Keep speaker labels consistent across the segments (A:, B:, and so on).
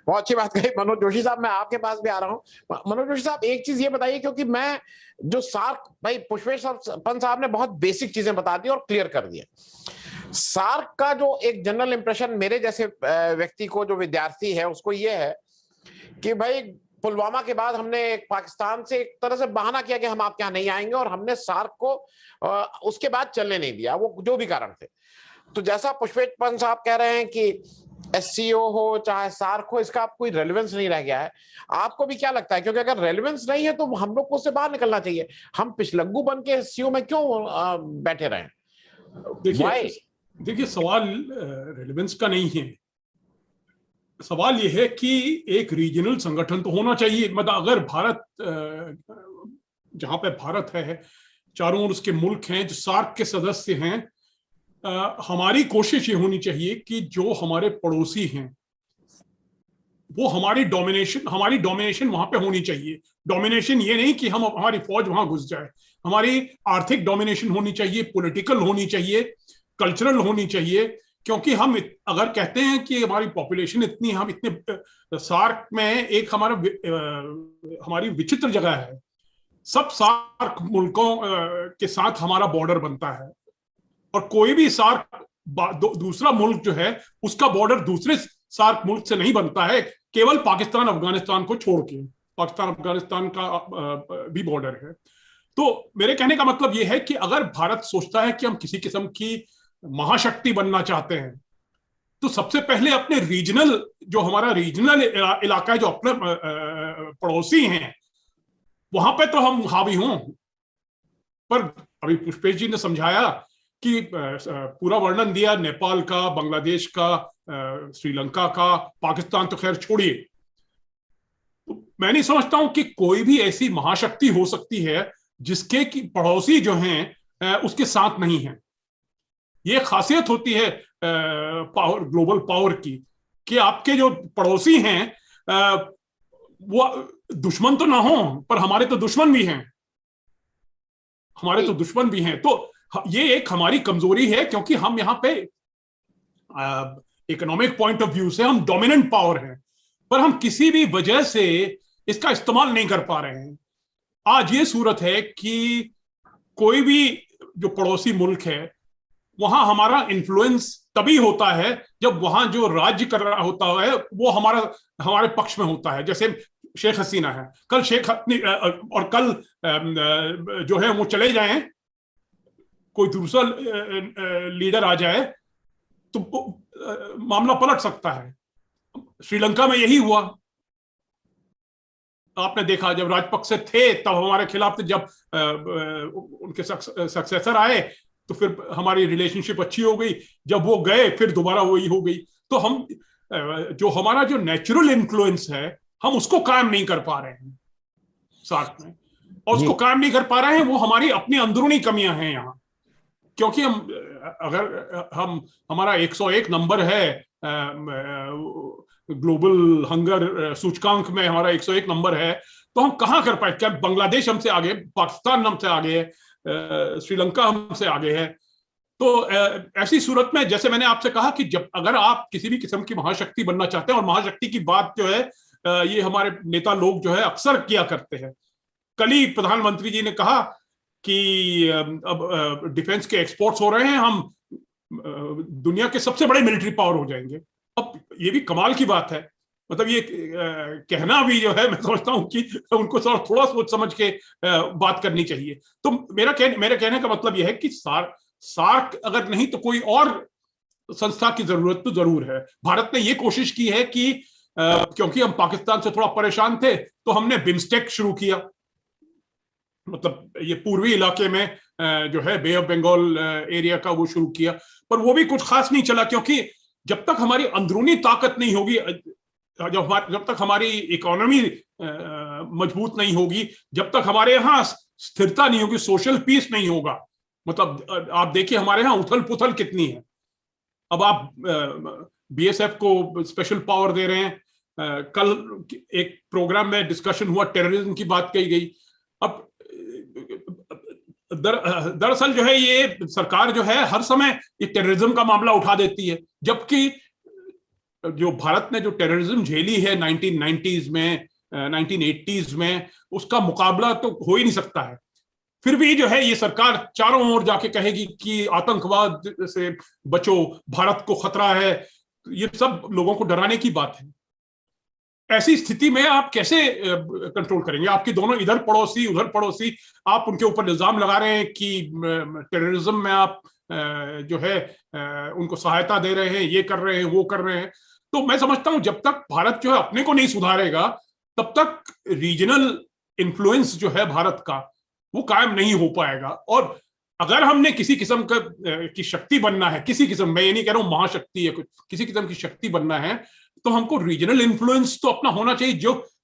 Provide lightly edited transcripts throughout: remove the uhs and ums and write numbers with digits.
A: बहुत अच्छी बात कही मनोज जोशी साहब। मैं आपके पास भी आ रहा हूँ। मनोज जोशी साहब, एक चीज ये बताइए, क्योंकि मैं जो सार्क, भाई पुष्पेश पंत साहब ने बहुत बेसिक चीजें बता दी और क्लियर कर दिया। सार्क का जो एक जनरल इंप्रेशन मेरे जैसे व्यक्ति को, जो विद्यार्थी है, उसको ये है कि भाई पुलवामा के बाद हमने पाकिस्तान से एक तरह से बहाना किया कि हम आपके यहाँ नहीं आएंगे, और हमने सार्क को उसके बाद चलने नहीं दिया, वो जो भी कारण थे। तो जैसा पुष्पेश पंत साहब कह रहे हैं कि एससीओ हो चाहे सार्क हो, इसका अब कोई रेलेवेंस नहीं रह गया है। आपको भी क्या लगता है? क्योंकि अगर रेलेवेंस नहीं है तो हम लोग को उससे बाहर निकलना चाहिए। हम पिछलग्गू बन के एससीओ में क्यों बैठे रहे?
B: देखिए देखिए, सवाल रेलेवेंस का नहीं है। सवाल यह है कि एक रीजनल संगठन तो होना चाहिए। मतलब अगर भारत, जहां पे भारत है, चारों ओर उसके मुल्क हैं जो सार्क के सदस्य हैं, हमारी कोशिश ये होनी चाहिए कि जो हमारे पड़ोसी हैं वो हमारी डोमिनेशन वहां पे होनी चाहिए। डोमिनेशन ये नहीं कि हम हमारी फौज वहां घुस जाए। हमारी आर्थिक डोमिनेशन होनी चाहिए, पॉलिटिकल होनी चाहिए, कल्चरल होनी चाहिए। क्योंकि हम अगर कहते हैं कि हमारी पॉपुलेशन इतनी, हम इतने, सार्क में एक हमारी विचित्र जगह है। सब सार्क मुल्कों के साथ हमारा बॉर्डर बनता है, और कोई भी सार्क दूसरा मुल्क जो है उसका बॉर्डर दूसरे सार्क मुल्क से नहीं बनता है, केवल पाकिस्तान अफगानिस्तान को छोड़ के। पाकिस्तान अफगानिस्तान का भी बॉर्डर है। तो मेरे कहने का मतलब यह है कि अगर भारत सोचता है कि हम किसी किस्म की महाशक्ति बनना चाहते हैं, तो सबसे पहले अपने रीजनल, जो हमारा रीजनल इलाका है, जो अपने पड़ोसी हैं, वहां पे तो हम हावी हों। पर अभी पुष्पेश जी ने समझाया कि पूरा वर्णन दिया नेपाल का, बांग्लादेश का, श्रीलंका का, पाकिस्तान तो खैर छोड़िए। तो मैं नहीं समझता हूं कि कोई भी ऐसी महाशक्ति हो सकती है जिसके की पड़ोसी जो हैं उसके साथ नहीं है। ये खासियत होती है पावर, ग्लोबल पावर की, कि आपके जो पड़ोसी हैं वो दुश्मन तो ना हो, पर हमारे तो दुश्मन भी हैं। तो ये एक हमारी कमजोरी है, क्योंकि हम यहाँ पे इकोनॉमिक पॉइंट ऑफ व्यू से हम डोमिनेंट पावर हैं, पर हम किसी भी वजह से इसका इस्तेमाल नहीं कर पा रहे हैं। आज ये सूरत है कि कोई भी जो पड़ोसी मुल्क है, वहां हमारा इन्फ्लुएंस तभी होता है जब वहां जो राज्य कर रहा होता है वो हमारे पक्ष में होता है। जैसे शेख हसीना है, कल और कल जो है वो चले जाएं, कोई दूसरा लीडर आ जाए तो मामला पलट सकता है। श्रीलंका में यही हुआ। आपने देखा, जब राजपक्षे थे तब हमारे खिलाफ थे, जब उनके सक्सेसर आए तो फिर हमारी रिलेशनशिप अच्छी हो गई। जब वो गए फिर दोबारा वही हो गई। तो हम जो हमारा जो नेचुरल इन्फ्लुएंस है, हम उसको कायम नहीं कर पा रहे हैं साथ में। और उसको कायम नहीं कर पा रहे हैं, वो हमारी अपनी अंदरूनी कमियां हैं यहाँ। क्योंकि हमारा 101 नंबर है ग्लोबल हंगर सूचकांक में, हमारा 101 नंबर है, तो हम कहां कर पाए? क्या बांग्लादेश हमसे आगे, पाकिस्तान हमसे आगे है, श्रीलंका हमसे आगे है। तो ऐसी सूरत में, जैसे मैंने आपसे कहा कि जब अगर आप किसी भी किस्म की महाशक्ति बनना चाहते हैं, और महाशक्ति की बात जो है ये हमारे नेता लोग जो है अक्सर किया करते हैं। कल ही प्रधानमंत्री जी ने कहा कि अब डिफेंस के एक्सपोर्ट्स हो रहे हैं, हम दुनिया के सबसे बड़े मिलिट्री पावर हो जाएंगे। अब ये भी कमाल की बात है। मतलब ये कहना भी जो है, मैं समझता हूं कि उनको थोड़ा सोच समझ के बात करनी चाहिए। तो मेरे कहने का मतलब यह है कि सार्क अगर नहीं तो कोई और संस्था की जरूरत तो जरूर है। भारत ने ये कोशिश की है कि क्योंकि हम पाकिस्तान से थोड़ा परेशान थे तो हमने बिम्स्टेक शुरू किया। मतलब ये पूर्वी इलाके में जो है बे ऑफ बंगाल एरिया का वो शुरू किया, पर वो भी कुछ खास नहीं चला। क्योंकि जब तक हमारी अंदरूनी ताकत नहीं होगी, जब तक हमारी इकोनॉमी मजबूत नहीं होगी, जब तक हमारे यहाँ स्थिरता नहीं होगी, सोशल पीस नहीं होगा। मतलब आप देखिए हमारे यहाँ उथल पुथल कितनी है। अब आप बीएसएफ को स्पेशल पावर दे रहे हैं। कल एक प्रोग्राम में डिस्कशन हुआ, टेररिज्म की बात कही गई। अब दरअसल जो है ये सरकार जो है हर समय ये टेररिज्म का मामला उठा देती है, जबकि जो भारत ने जो टेररिज्म झेली है 1990s में, 1980s में, उसका मुकाबला तो हो ही नहीं सकता है। फिर भी जो है ये सरकार चारों ओर जाके कहेगी कि आतंकवाद से बचो, भारत को खतरा है, ये सब लोगों को डराने की बात है। ऐसी स्थिति में आप कैसे कंट्रोल करेंगे? आपके दोनों इधर पड़ोसी उधर पड़ोसी, आप उनके ऊपर इल्जाम लगा रहे हैं कि टेररिज्म में आप जो है उनको सहायता दे रहे हैं, ये कर रहे हैं, वो कर रहे हैं। तो मैं समझता हूं जब तक भारत जो है अपने को नहीं सुधारेगा, तब तक रीजनल इन्फ्लुएंस जो है भारत का वो कायम नहीं हो पाएगा। और अगर हमने किसी किस्म का की शक्ति बनना है, किसी किस्म, मैं ये नहीं कह रहा हूं महाशक्ति है, किसी किस्म की शक्ति बनना है, तो हमको रीजनल इन्फ्लुएंस तो अपना होना चाहिए।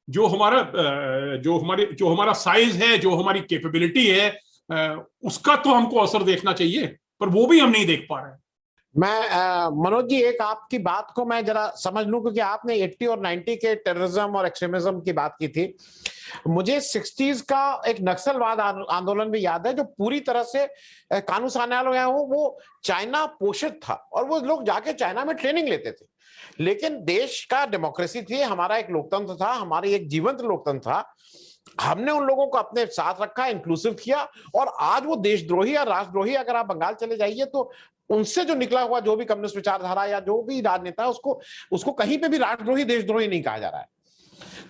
B: जो हमारा साइज है, जो हमारी कैपेबिलिटी है, उसका तो हमको असर देखना चाहिए, पर वो भी हम नहीं देख पा रहे हैं।
A: मैं मनोज जी, एक आपकी बात को मैं जरा समझ लूं, क्योंकि आपने 80 और 90 के टेररिज्म और एक्सट्रीमिज्म की बात की थी। मुझे 60s का एक नक्सलवाद आंदोलन भी याद है, जो पूरी तरह से कानू सान्याल हो वो चाइना पोषित था, और वो लोग जाके चाइना में ट्रेनिंग लेते थे। लेकिन देश का डेमोक्रेसी थी, हमारा एक लोकतंत्र था, हमारी एक जीवंत लोकतंत्र था। हमने उन लोगों को अपने साथ रखा, इंक्लूसिव किया, और आज वो देशद्रोही या राष्ट्रद्रोही, अगर आप बंगाल चले जाइए तो उनसे जो निकला हुआ जो भी कम्युनिस्ट विचारधारा या जो भी राजनेता, उसको कहीं पे भी राष्ट्रद्रोही देशद्रोही नहीं कहा जा रहा है।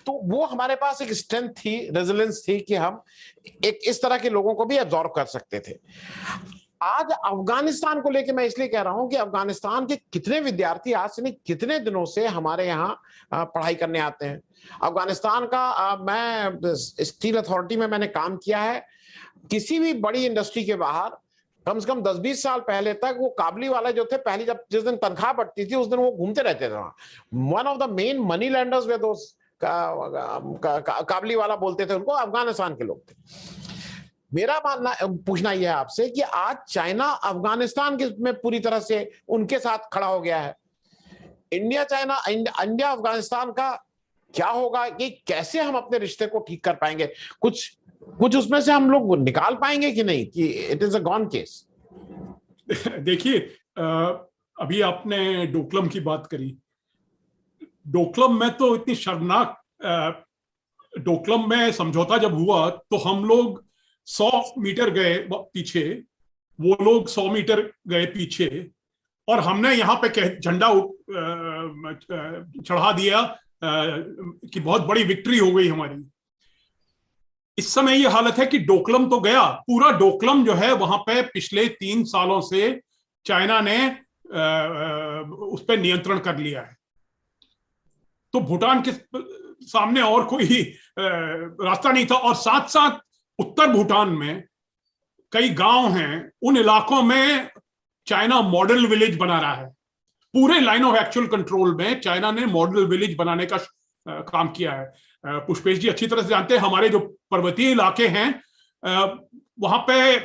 A: तो वो हमारे पास एक स्ट्रेंथ थी, रेजिलियंस थी कि हम एक इस तरह के लोगों को भी एब्जॉर्ब कर सकते थे। आज अफगानिस्तान को लेकर मैं इसलिए कह रहा हूं कि अफगानिस्तान के कितने विद्यार्थी आज से नहीं कितने दिनों से हमारे यहाँ पढ़ाई करने आते हैं। अफगानिस्तान का मैं स्टील अथॉरिटी में मैंने काम किया है। किसी भी बड़ी इंडस्ट्री के बाहर कम से कम 10-20 साल पहले तक वो काबली वाले जो थे, पहली जब जिस दिन तनख्वाह बढ़ती थी उस दिन वो घूमते रहते थे वहां। One of the main money lenders वे दोस्त काबली वाला बोलते थे उनको, अफगानिस्तान के लोग थे। मेरा मानना पूछना यह है आपसे कि आज चाइना अफगानिस्तान के में पूरी तरह से उनके साथ खड़ा हो गया है। इंडिया अफगानिस्तान का क्या होगा, कि कैसे हम अपने रिश्ते को ठीक कर पाएंगे? कुछ उसमें से हम लोग निकाल पाएंगे कि नहीं, कि it is a gone case?
B: देखिए, अभी आपने डोकलम की बात करी। डोकलम में तो इतनी शर्मनाक, डोकलम में समझौता जब हुआ तो हम लोग 100 मीटर गए पीछे, वो लोग 100 मीटर गए पीछे, और हमने यहाँ पे झंडा चढ़ा दिया कि बहुत बड़ी विक्ट्री हो गई हमारी। इस समय ये हालत है कि डोकलम तो गया, पूरा डोकलम जो है वहां पे पिछले 3 सालों से चाइना ने उस पर नियंत्रण कर लिया है। तो भूटान के सामने और कोई रास्ता नहीं था। और साथ साथ उत्तर भूटान में कई गांव हैं, उन इलाकों में चाइना मॉडल विलेज बना रहा है। पूरे लाइन ऑफ एक्चुअल कंट्रोल में चाइना ने मॉडल विलेज बनाने का काम किया है। पुष्पेश जी अच्छी तरह से जानते हैं, हमारे जो पर्वतीय इलाके हैं वहां पे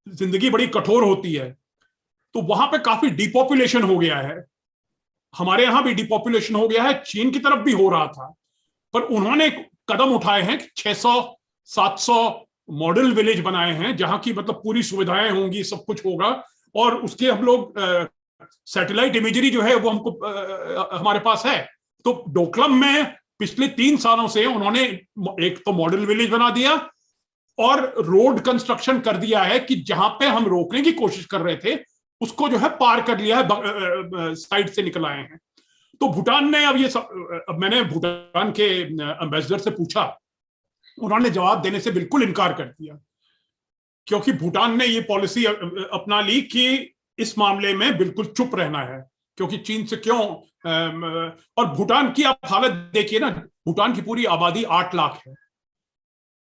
B: जिंदगी बड़ी कठोर होती है, तो वहां पे काफी डिपॉपुलेशन हो गया है। हमारे यहां भी डिपॉपुलेशन हो गया है, चीन की तरफ भी हो रहा था, पर उन्होंने कदम उठाए हैं कि 600-700 मॉडल विलेज बनाए हैं, जहां की मतलब पूरी सुविधाएं होंगी, सब कुछ होगा। और उसके हम लोग सैटेलाइट इमेजरी जो है वो हमको हमारे पास है। तो डोकलम में पिछले 3 सालों से उन्होंने एक तो मॉडल विलेज बना दिया और रोड कंस्ट्रक्शन कर दिया है कि जहां पे हम रोकने की कोशिश कर रहे थे उसको जो है पार कर लिया है, साइड से निकल आए हैं। तो भूटान ने अब मैंने भूटान के एम्बेसडर से पूछा, उन्होंने जवाब देने से बिल्कुल इनकार कर दिया, क्योंकि भूटान ने ये पॉलिसी अपना ली कि इस मामले में बिल्कुल चुप रहना है, क्योंकि चीन से क्यों। और भूटान की आप हालत देखिए ना, भूटान की पूरी आबादी 8 लाख है,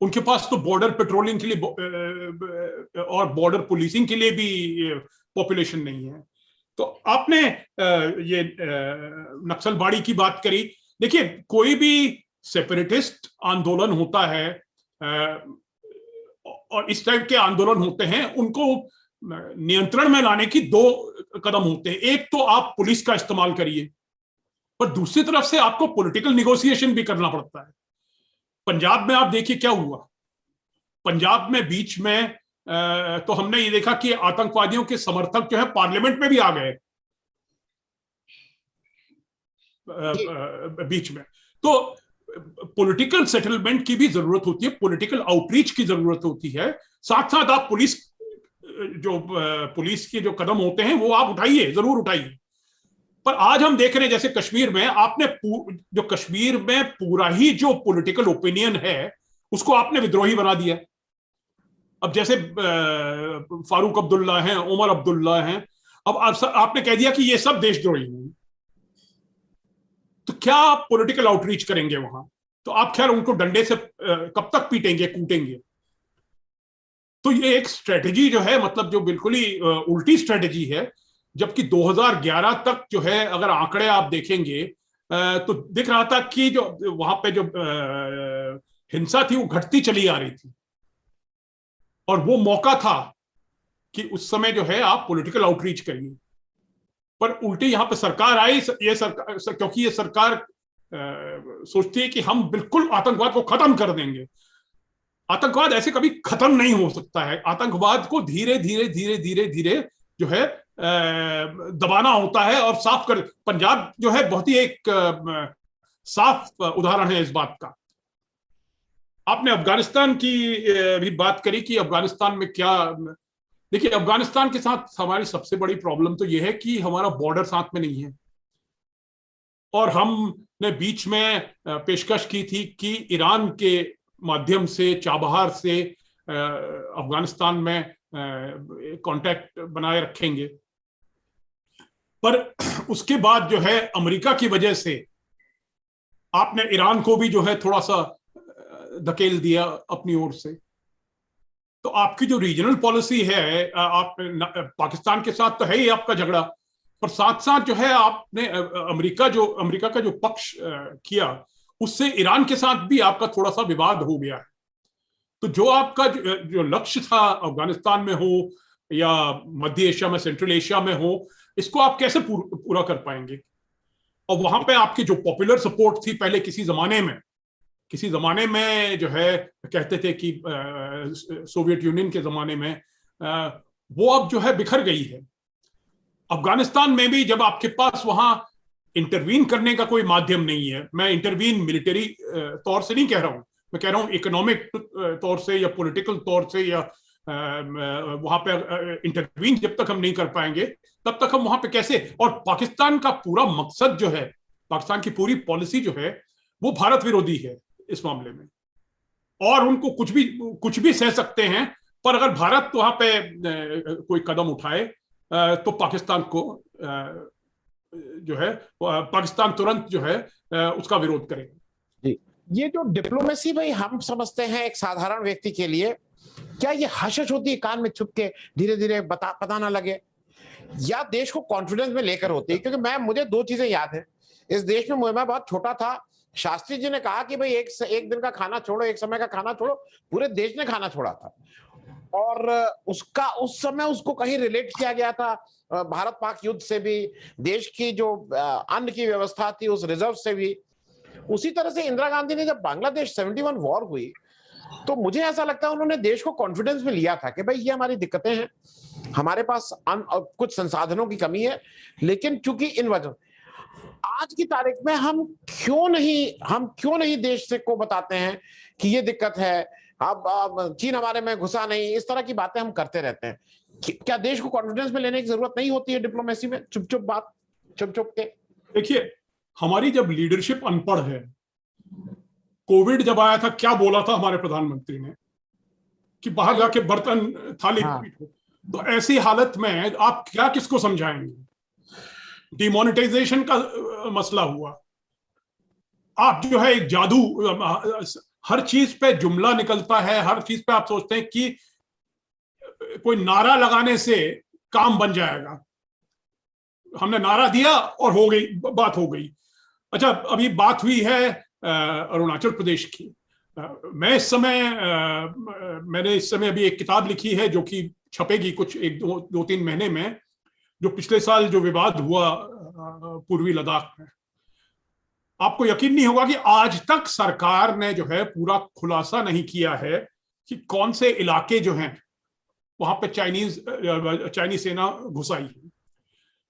B: उनके पास तो बॉर्डर पेट्रोलिंग के लिए और बॉर्डर पुलिसिंग के लिए भी पॉपुलेशन नहीं है। तो आपने ये नक्सलबाड़ी की बात करी। देखिए, कोई भी सेपरेटिस्ट आंदोलन होता है और इस टाइप के आंदोलन होते हैं, उनको नियंत्रण में लाने की 2 कदम होते हैं। एक तो आप पुलिस का इस्तेमाल करिए, पर दूसरी तरफ से आपको पॉलिटिकल निगोशिएशन भी करना पड़ता है। पंजाब में आप देखिए क्या हुआ। पंजाब में बीच में तो हमने ये देखा कि आतंकवादियों के समर्थक जो है पार्लियामेंट में भी आ गए। बीच में। तो पॉलिटिकल सेटलमेंट की भी जरूरत होती है, पॉलिटिकल आउटरीच की जरूरत होती है। साथ साथ आप पुलिस के जो कदम होते हैं वो आप उठाइए, जरूर उठाइए। पर आज हम देख रहे हैं जैसे कश्मीर में आपने जो कश्मीर में पूरा ही जो पॉलिटिकल ओपिनियन है उसको आपने विद्रोही बना दिया। अब जैसे फारूक अब्दुल्ला हैं, उमर अब्दुल्ला हैं, अब आपने कह दिया कि ये सब देशद्रोही हैं। तो क्या आप पॉलिटिकल आउटरीच करेंगे वहां? तो आप खैर उनको डंडे से कब तक पीटेंगे, कूटेंगे? तो ये एक स्ट्रेटेजी जो है, मतलब जो बिल्कुल ही उल्टी स्ट्रेटेजी है। जबकि 2011 तक जो है अगर आंकड़े आप देखेंगे तो दिख रहा था कि जो वहां पे जो हिंसा थी वो घटती चली आ रही थी, और वो मौका था कि उस समय जो है आप पॉलिटिकल आउटरीच करिए। पर उल्टी यहां पे सरकार आई, ये सरकार, क्योंकि ये सरकार सोचती है कि हम बिल्कुल आतंकवाद को खत्म कर देंगे। आतंकवाद ऐसे कभी खत्म नहीं हो सकता है। आतंकवाद को धीरे धीरे धीरे धीरे धीरे जो है दबाना होता है और साफ कर। पंजाब जो है बहुत ही एक साफ उदाहरण है इस बात का। आपने अफगानिस्तान की भी बात करी कि अफगानिस्तान में क्या, देखिए अफगानिस्तान के साथ हमारी सबसे बड़ी प्रॉब्लम तो यह है कि हमारा बॉर्डर साथ में नहीं है। और हमने बीच में पेशकश की थी कि ईरान के माध्यम से, चाबहार से अफगानिस्तान में कांटेक्ट बनाए रखेंगे। पर उसके बाद जो है अमेरिका की वजह से आपने ईरान को भी जो है थोड़ा सा धकेल दिया अपनी ओर से। तो आपकी जो रीजनल पॉलिसी है, आप पाकिस्तान के साथ तो है ही आपका झगड़ा, पर साथ साथ जो है आपने अमेरिका का जो पक्ष किया, उससे ईरान के साथ भी आपका थोड़ा सा विवाद हो गया है। तो जो आपका जो लक्ष्य था अफगानिस्तान में हो या मध्य एशिया में, सेंट्रल एशिया में हो, इसको आप कैसे पूरा कर पाएंगे? और वहां पे आपकी जो पॉपुलर सपोर्ट थी पहले किसी जमाने में जो है कहते थे कि सोवियत यूनियन के जमाने में, वो अब जो है बिखर गई है। अफगानिस्तान में भी जब आपके पास वहां इंटरवीन करने का कोई माध्यम नहीं है, मैं इंटरवीन मिलिट्री तौर से नहीं कह रहा हूं, मैं कह रहा हूं इकोनॉमिक तौर से या पॉलिटिकल तौर से, या वहां पे इंटरवीन जब तक हम नहीं कर पाएंगे तब तक हम वहां पे कैसे? और पाकिस्तान का पूरा मकसद जो है, पाकिस्तान की पूरी पॉलिसी जो है वो भारत विरोधी है इस मामले में। और उनको कुछ भी सह सकते हैं, पर अगर भारत वहां पे कोई कदम उठाए तो पाकिस्तान को जो है, पाकिस्तान तुरंत जो है उसका विरोध करेगा।
A: ये जो डिप्लोमेसी भाई हम समझते हैं एक साधारण व्यक्ति के लिए, क्या ये हशश होती है कान में छुप के, धीरे धीरे पता ना लगे, या देश को कॉन्फिडेंस में लेकर होती है? क्योंकि मुझे दो चीजें याद है इस देश में। मैं बहुत छोटा था, शास्त्री जी ने कहा कि भाई एक दिन का खाना छोड़ो, एक समय का खाना छोड़ो, पूरे देश ने खाना छोड़ा था। और उस समय उसको कहीं रिलेट किया गया था भारत पाक युद्ध से भी, देश की जो अन्न की व्यवस्था थी उस रिजर्व से भी। उसी तरह से इंदिरा गांधी ने जब बांग्लादेश 71 वॉर हुई, तो मुझे ऐसा लगता है उन्होंने देश को कॉन्फिडेंस में लिया था कि भाई ये हमारी दिक्कतें हैं, हमारे पास कुछ संसाधनों की कमी है, लेकिन चूंकि इन वजह, आज की तारीख में हम क्यों नहीं देश से को बताते हैं कि ये दिक्कत है, अब चीन हमारे में घुसा नहीं, इस तरह की बातें हम करते रहते हैं। क्या देश को कॉन्फिडेंस में लेने की जरूरत नहीं होती है डिप्लोमेसी में, चुप के?
B: देखिए, हमारी जब लीडरशिप अनपढ़ है, कोविड जब आया था क्या बोला था हमारे प्रधानमंत्री ने कि बाहर जाके बर्तन थाली पीटो। तो ऐसी हालत में आप क्या किसको समझाएंगे? डिमोनेटाइजेशन का मसला हुआ, आप जो है एक जादू, हर चीज पे जुमला निकलता है, हर चीज पे आप सोचते हैं कि कोई नारा लगाने से काम बन जाएगा। हमने नारा दिया और हो गई, बात हो गई। अच्छा, अभी बात हुई है अरुणाचल प्रदेश की। मैंने इस समय अभी एक किताब लिखी है जो कि छपेगी कुछ 1-2-3 महीने में, जो पिछले साल जो विवाद हुआ पूर्वी लद्दाख में। आपको यकीन नहीं होगा कि आज तक सरकार ने जो है पूरा खुलासा नहीं किया है कि कौन से इलाके जो हैं वहां पे चाइनीज सेना घुसाई है।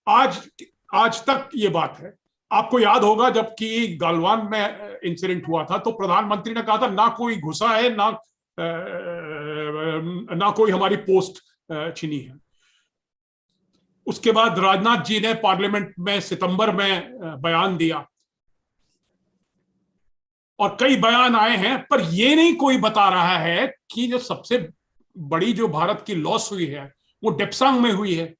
B: आज तक ये बात है। आपको याद होगा जबकि गलवान में इंसिडेंट हुआ था तो प्रधानमंत्री ने कहा था ना कोई घुसा है, ना कोई हमारी पोस्ट छीनी है। उसके बाद राजनाथ जी ने पार्लियामेंट में सितंबर में बयान दिया और कई बयान आए हैं, पर ये नहीं कोई बता रहा है कि जो सबसे बड़ी जो भारत की लॉस हुई है वो डेप्सांग में हुई है।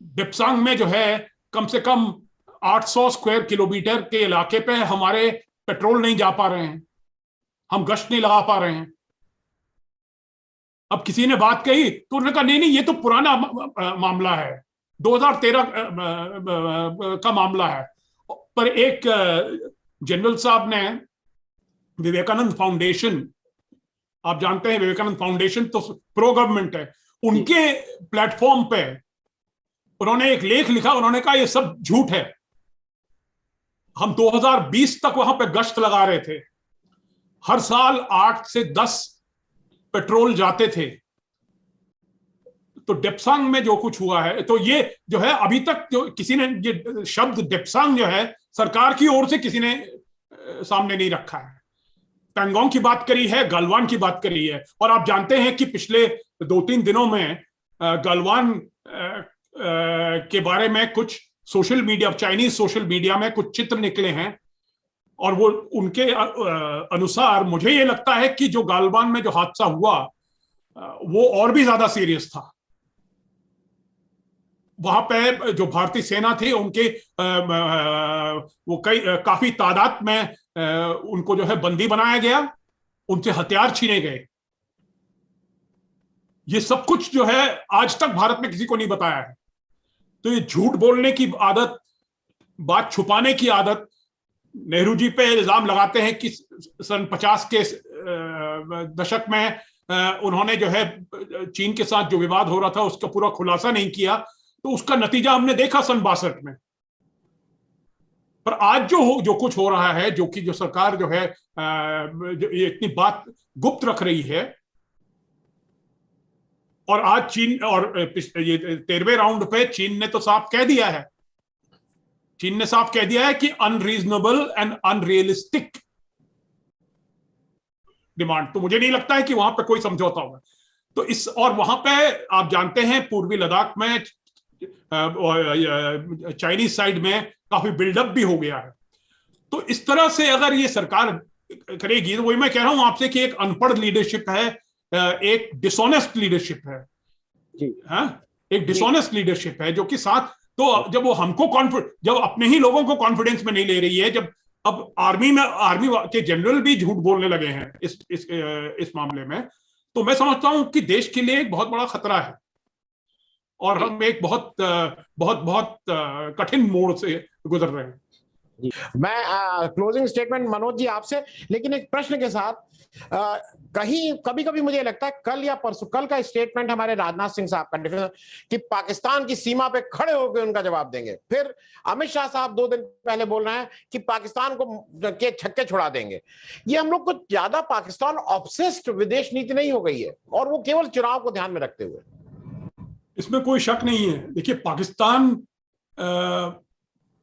B: डेप्सांग में जो है कम से कम 800 स्क्वायर किलोमीटर के इलाके पे हमारे पेट्रोल नहीं जा पा रहे हैं, हम गश्त नहीं लगा पा रहे हैं। अब किसी ने बात कही तो उन्होंने कहा नहीं नहीं ये तो पुराना मामला है, 2013 का मामला है। पर एक जनरल साहब ने विवेकानंद फाउंडेशन, आप जानते हैं विवेकानंद फाउंडेशन तो प्रो गवर्नमेंट है, उनके प्लेटफॉर्म पे उन्होंने एक लेख लिखा। उन्होंने कहा ये सब झूठ है, हम 2020 तक वहां पे गश्त लगा रहे थे, हर साल 8 से 10 पेट्रोल जाते थे। तो डेप्सांग में जो कुछ हुआ है, तो ये जो है अभी तक जो किसी ने ये शब्द डेप्सांग जो है सरकार की ओर से किसी ने सामने नहीं रखा है। पैंगोंग की बात करी है, गलवान की बात करी है, और आप जानते हैं कि पिछले 2-3 दिनों में गलवान के बारे में कुछ social media, Chinese social media में कुछ चित्र निकले हैं और वो उनके अनुसार मुझे ये लगता है कि जो गलवान में जो हादसा हुआ वो और भी ज्यादा सीरियस था। वहां पे जो भारतीय सेना थी उनके वो काफी तादाद में उनको जो है बंदी बनाया गया, उनसे हथियार छीने गए। ये सब कुछ जो है आज तक भारत में किसी को नहीं बताया है। तो ये झूठ बोलने की आदत, बात छुपाने की आदत, नेहरू जी पे इल्जाम लगाते हैं कि सन 50 के दशक में उन्होंने जो है चीन के साथ जो विवाद हो रहा था उसका पूरा खुलासा नहीं किया, तो उसका नतीजा हमने देखा सन 62 में। पर आज जो कुछ हो रहा है, जो कि जो सरकार जो है जो ये इतनी बात गुप्त रख रही है, और आज चीन और ये 13वें राउंड पे चीन ने तो साफ कह दिया है, चीन ने साफ कह दिया है कि अनरीजनेबल एंड अनरियलिस्टिक डिमांड। तो मुझे नहीं लगता है कि वहां पे कोई समझौता होगा। तो इस, और वहां पे आप जानते हैं पूर्वी लद्दाख में चाइनीज साइड में काफी बिल्डअप भी हो गया है। तो इस तरह से अगर ये सरकार करेगी तो वही मैं कह रहा हूं आपसे कि एक अनपढ़ लीडरशिप है, एक डिसऑनेस्ट लीडरशिप है जी, हाँ, एक डिसऑनेस्ट लीडरशिप है जो कि साथ, तो जब वो हमको जब अपने ही लोगों को कॉन्फिडेंस में नहीं ले रही है, जब अब आर्मी के जनरल भी झूठ बोलने लगे हैं इस मामले में, तो मैं समझता हूं कि देश के लिए एक बहुत बड़ा खतरा है और हम एक बहुत बहुत बहुत कठिन मोड़ से गुजर रहे हैं।
A: मैं क्लोजिंग स्टेटमेंट मनोज जी आपसे, लेकिन एक प्रश्न के साथ, कहीं कभी कभी मुझे लगता है कल या परसों, कल का स्टेटमेंट हमारे राजनाथ सिंह साहब का डिफेंस कि पाकिस्तान की सीमा पे खड़े होकर उनका जवाब देंगे, फिर अमित शाह साहब 2 दिन पहले बोल रहे हैं कि पाकिस्तान को के छक्के छुड़ा देंगे। ये हम लोग को ज्यादा पाकिस्तान ऑब्सेस्ड विदेश नीति नहीं हो गई है, और वो केवल चुनाव को ध्यान में रखते हुए?
B: इसमें कोई शक नहीं है। देखिए, पाकिस्तान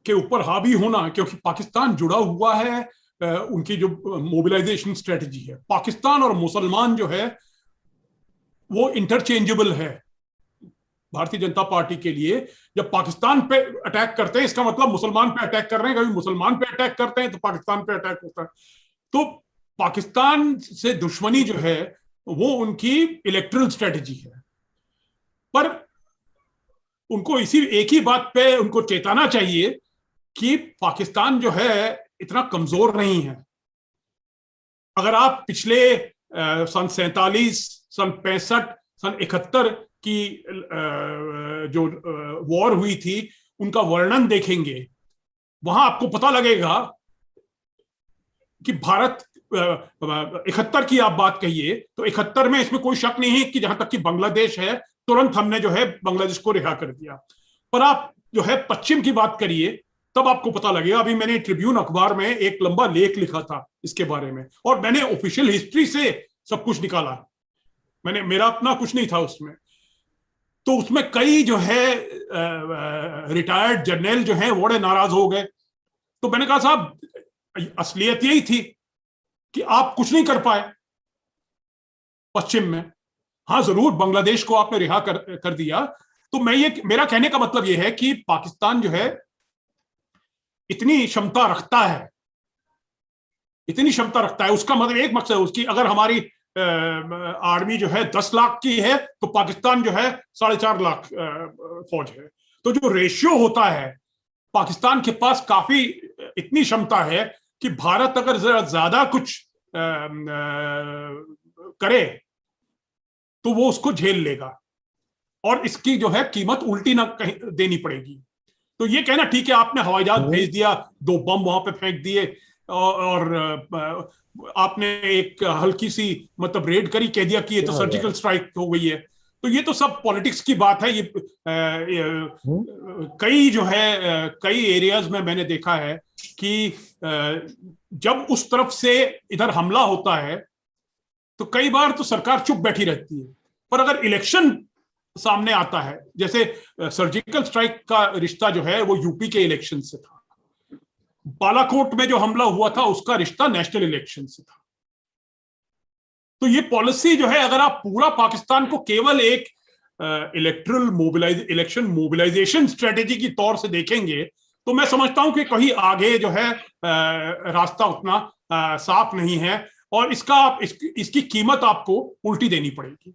B: के ऊपर हावी होना, क्योंकि पाकिस्तान जुड़ा हुआ है उनकी जो मोबिलाइजेशन स्ट्रेटजी है, पाकिस्तान और मुसलमान जो है वो इंटरचेंजेबल है भारतीय जनता पार्टी के लिए। जब पाकिस्तान पे अटैक करते हैं इसका मतलब मुसलमान पे अटैक कर रहे हैं, कभी मुसलमान पे अटैक करते हैं तो पाकिस्तान पे अटैक होता है। तो पाकिस्तान से दुश्मनी जो है वो उनकी इलेक्टरल स्ट्रेटजी है। पर उनको इसी एक ही बात पे उनको चेताना चाहिए कि पाकिस्तान जो है इतना कमजोर नहीं है। अगर आप पिछले सन 47, सन 65, सन 71 की जो वॉर हुई थी उनका वर्णन देखेंगे, वहां आपको पता लगेगा कि भारत 71 की आप बात कहिए तो 71 में इसमें कोई शक नहीं है कि जहां तक कि बांग्लादेश है तुरंत हमने जो है बांग्लादेश को रिहा कर दिया। पर आप जो है पश्चिम की बात करिए तब आपको पता लगेगा। अभी मैंने ट्रिब्यून अखबार में एक लंबा लेख लिखा था इसके बारे में, और मैंने ऑफिशियल हिस्ट्री से सब कुछ निकाला। मेरा अपना कुछ नहीं था उसमें। तो उसमें कई जो है रिटायर्ड जर्नल जो है बड़े नाराज हो गए तो मैंने कहा साहब असलियत यही थी कि आप कुछ नहीं कर पाए पश्चिम में। हाँ जरूर बांग्लादेश को आपने रिहा कर दिया। तो मेरा कहने का मतलब यह है कि पाकिस्तान जो है इतनी क्षमता रखता है, इतनी क्षमता रखता है, उसका मतलब एक मकसद है उसकी, अगर हमारी आर्मी जो है 10 लाख की है तो पाकिस्तान जो है 4.5 लाख फौज है। तो जो रेशियो होता है पाकिस्तान के पास काफी इतनी क्षमता है कि भारत अगर ज्यादा कुछ करे तो वो उसको झेल लेगा और इसकी जो है कीमत उल्टी ना देनी पड़ेगी। तो ये कहना ठीक है आपने हवाई जहाज भेज दिया, 2 बम वहां पे फेंक दिए और आपने एक हल्की सी मतलब रेड करी, कह दिया कि ये तो सर्जिकल स्ट्राइक हो गई है, तो ये तो सब पॉलिटिक्स की बात है। ये कई जो है कई एरियाज में मैंने देखा है कि जब उस तरफ से इधर हमला होता है तो कई बार तो सरकार चुप बैठी रहती है, पर अगर इलेक्शन सामने आता है, जैसे सर्जिकल स्ट्राइक का रिश्ता जो है वो यूपी के इलेक्शन से था, बालाकोट में जो हमला हुआ था उसका रिश्ता नेशनल इलेक्शन से था। तो ये पॉलिसी जो है अगर आप पूरा पाकिस्तान को केवल एक इलेक्शन मोबिलाइजेशन स्ट्रेटेजी की तौर से देखेंगे तो मैं समझता हूं कि कहीं आगे जो है रास्ता उतना साफ नहीं है और इसकी कीमत आपको उल्टी देनी पड़ेगी।